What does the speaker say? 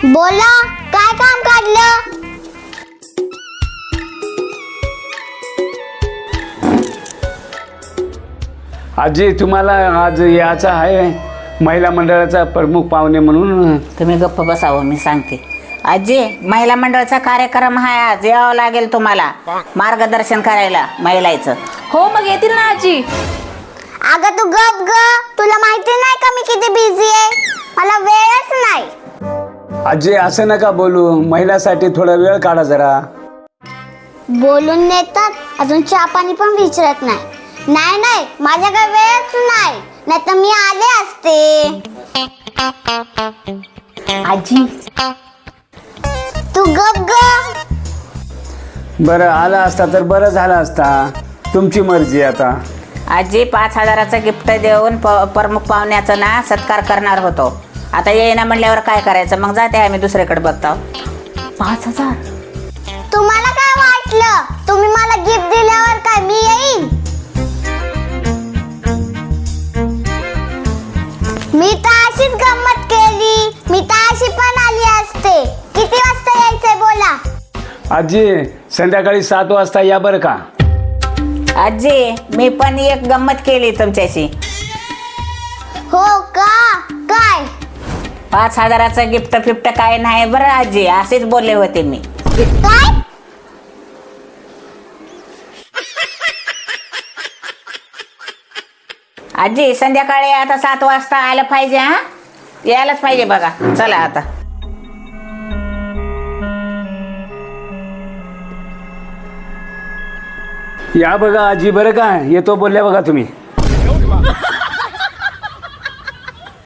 बोला, काय काम काढलं? आजी तुम्हाला आज याचा आहे महिला मंडळाचा प्रमुख पाहुणे म्हणून. तुम्ही गप्प बसावं, मी सांगते. आजी, महिला मंडळाचा कार्यक्रम आहे आज, यावं लागेल तुम्हाला मार्गदर्शन करायला महिलांचं. हो मग येतील ना आजी. अगं तू गप ग, तुला माहिती नाही का मी किती बिझी आहे, मला वेळच नाही. आजी असं नका बोलू, महिलासाठी थोडा वेळ काढा जरा. बोलून नेतात, अजून चहा पाणी पण विचारत नाही. नाही नाही, माझ्याकडे वेळच नाही, नाहीतर मी आले असते. आजी, तू गप ग. बरं आला असता तर बरं झालं असता, तुमची मर्जी आता. आजी 5,000चं गिफ्ट देऊन प्रमुख पाहुण्याचा ना सत्कार करणार होतो. आता येईना म्हणल्यावर काय करायचं, मग जाते आम्ही दुसरीकडे बघतो. 5,000? तुम्हाला काय वाटलं, तुम्ही मला गिफ्ट दिल्यावर काय मी येईन? मी तर अशीच गंमत केली, मी तर अशी पण आली असते. किती वाजता यायचंय बोला? आजी संध्याकाळी 7 वाजता या बरं का. आजी, मी पण एक गंमत केली तुमच्याशी. हो का? काय? 5,000चं गिफ्ट फिफ्ट काय नाही बरं आजी, असेच बोलले होते मी. काय? आजी, संध्याकाळी आता 7 वाजता आलं पाहिजे. हा, यायलाच पाहिजे बघा. चला आता. या बघा आजी, बरं का येतो बोलल्या बघा तुम्ही.